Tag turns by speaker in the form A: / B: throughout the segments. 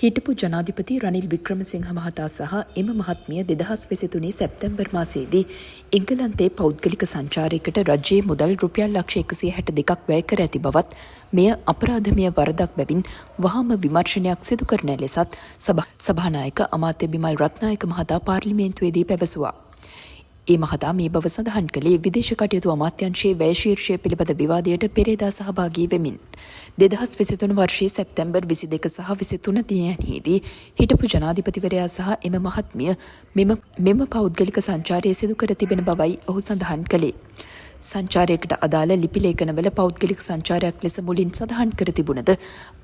A: හිටපු ජනාධිපති රනිල් වික්‍රමසිංහ මහතා සහ එම මහත්මිය 2023 සැප්තැම්බර් මාසයේදී එංගලන්තයේ පෞද්ගලික සංචාරයකට රජයේ මුදල් රුපියල් ලක්ෂ 162ක් වැය කර ඇති බවත් මෙය අපරාධමය වරදක් බැවින් වහාම විමර්ශනයක් සිදු කරන ලෙසත් සභානායක අමාත්‍ය බිමල් රත්නායක මහතා පාර්ලිමේන්තුවේදී පැවසුවා. ඒ මහතා මේ බව සඳහන් කළේ විදේශ කටයුතු අමාත්‍යාංශයේ වැය ශීර්ෂය පිළිබඳ විවාදයට පෙරේදා සහභාගී වෙමින් 2023 වර්ෂයේ සැප්තැම්බර් 22 සහ 23 දිනයන්හිදී හිටපු ජනාධිපතිවරයා සහ එම මහත්මිය මෙම පෞද්ගලික සංචාරය සිදු කර තිබෙන බවයි ඔහු සඳහන් කළේ. සංචාරයකට අදාළ ලිපි ලේඛනවල පෞද්ගලික සංචාරයක් ලෙස මුලින් සඳහන් කර තිබුණද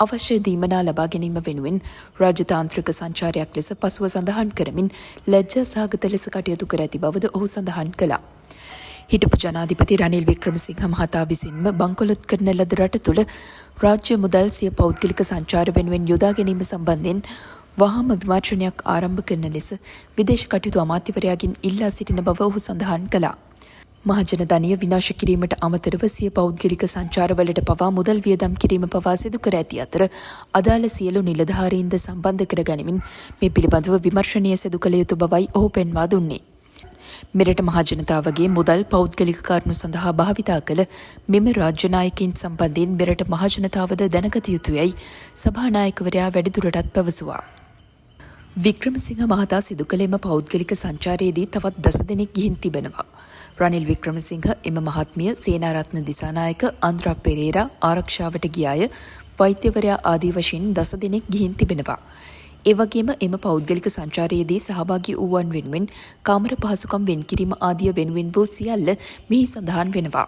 A: අවශ්‍ය දීමනා ලබා ගැනීම වෙනුවෙන් රාජතාන්ත්‍රික සංචාරයක් ලෙස පසුව සඳහන් කරමින් ලැජ්ජා සහගත ලෙස කටයුතු කර ඇති බවද ඔහු සඳහන් කළා. හිටපු ජනාධිපති රනිල් වික්‍රමසිංහ මහතා විසින්ම බංකොලොත් කරන ලද රට තුළ රාජ්‍ය මුදල් සිය පෞද්ගලික සංචාර වෙනුවෙන් යොදා ගැනීම සම්බන්ධයෙන් වහාම විමර්ශනයක් ආරම්භ කරන ලෙස විදේශ කටයුතු අමාත්‍යවරයාගෙන් ඉල්ලා සිටින බව ඔහු සඳහන් කළා. මහජන ධනය විනාශ කිරීමට අමතරව සිය පෞද්ගලික සංචාරවලට පවා මුදල් වියදම් කිරීම පවා සිදු කර ඇති අතර අදාළ සියලු නිලධාරීන්ද සම්බන්ධ කර ගනිමින් මේ පිළිබඳව විමර්ශනය සිදු කළ යුතු බවයි ඔහු පෙන්වා දුන්නේ. මෙරට මහජනතාවගේ මුදල් පෞද්ගලික කරුණු සඳහා භාවිතා කළ මෙම රාජ්‍ය නායකයින් සම්බන්ධයෙන් මෙරට මහජනතාවද දැනගත යුතුයයි සභානායකවරයා වැඩිදුරටත් පැවසුවා. වික්‍රමසිංහ මහතා සිදු කළ එම පෞද්ගලික සංචාරයේදී තවත් 10 දෙනෙක් ගිහින් තිබෙනවා. රනිල් වික්‍රමසිංහ එම මහත්මිය සේනාරත්න දිසානායක අන්ද්‍රා පෙරේරා ආරක්ෂාවට ගියාය වෛද්‍යවරයා ආදී වශයෙන් 10 දෙනෙක් ගිහින් තිබෙනවා. ඒ වගේම එම පෞද්ගලික සංචාරයේදී සහභාගී වූවන් වෙනුවෙන් කාමර පහසුකම් වෙන්කිරීම ආදිය වෙනුවෙන් වූ සියල්ල මෙහි සඳහන් වෙනවා.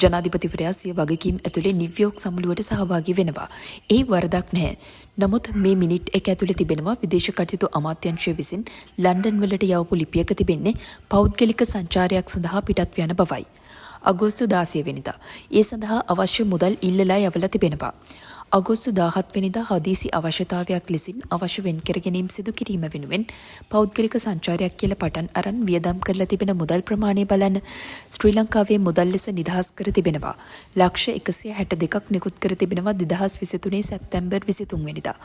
A: ජනාධිපතිවරයා සිය වගකීම් ඇතුළේ නිව්යෝර්ක් සමුළුවට සහභාගී වෙනවා. ඒ වරදක් නැහැ. නමුත් මේ මිනිට් එක ඇතුළේ තිබෙනවා විදේශ කටයුතු අමාත්‍යාංශය විසින් ලන්ඩන් වලට යවපු ලිපියක තිබෙන්නේ පෞද්ගලික සංචාරයක් සඳහා පිටත් යන බවයි. අගෝස්තු 16 වෙනිදා ඒ සඳහා අවශ්‍ය මුදල් ඉල්ලලා යවලා තිබෙනවා. අගෝස්තු 17 වෙනිදා හදිසි අවශ්‍යතාවයක් ලෙසින් අවශ්‍ය වෙන් කර ගැනීම සිදු කිරීම වෙනුවෙන් පෞද්ගලික සංචාරයක් කියලා පටන් අරන් වියදම් කරලා තිබෙන මුදල් ප්‍රමාණය බලන්න ශ්‍රී ලංකාවේ මුදල් ලෙස නිදහස් කර තිබෙනවා. ලක්ෂ 162ක් නිකුත් කර තිබෙනවා 2023 සැප්තැම්බර් 23 වෙනිදා.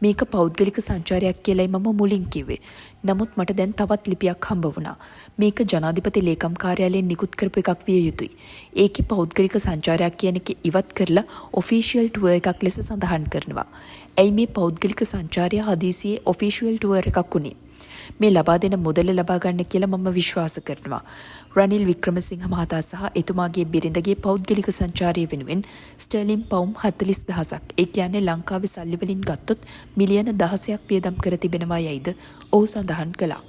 A: මේක පෞද්ගලික සංචාරයක් කියලායි මම මුලින් කිව්වේ. නමුත් මට දැන් තවත් ලිපියක් හම්බ වුණා. මේක ජනාධිපති ලේකම් කාර්යාලයෙන් නිකුත් කරපු එකක් විය යුතුයි. ඒකේ පෞද්ගලික සංචාරයක් කියන එක ඉවත් කරලා ඔෆිෂියල් ටුවර් එකක් ලෙස සඳහන් කරනවා. ඇයි මේ පෞද්ගලික සංචාරය හදිසියේ ඔෆිෂියල් ටුවර් එකක් උනේ? මේ ලබා දෙන මුදල ලබා ගන්න කියලා මම විශ්වාස කරනවා. රනිල් වික්‍රමසිංහ මහතා සහ එතුමාගේ බිරිඳගේ පෞද්ගලික සංචාරය වෙනුවෙන් ස්ටර්ලින් පවුම් 40000ක් ඒ කියන්නේ ලංකාවේ සල්ලි වලින් ගත්තොත් මිලියන 16ක් වියදම් කර තිබෙනවා යයිද ඔහු සඳහන් කළා.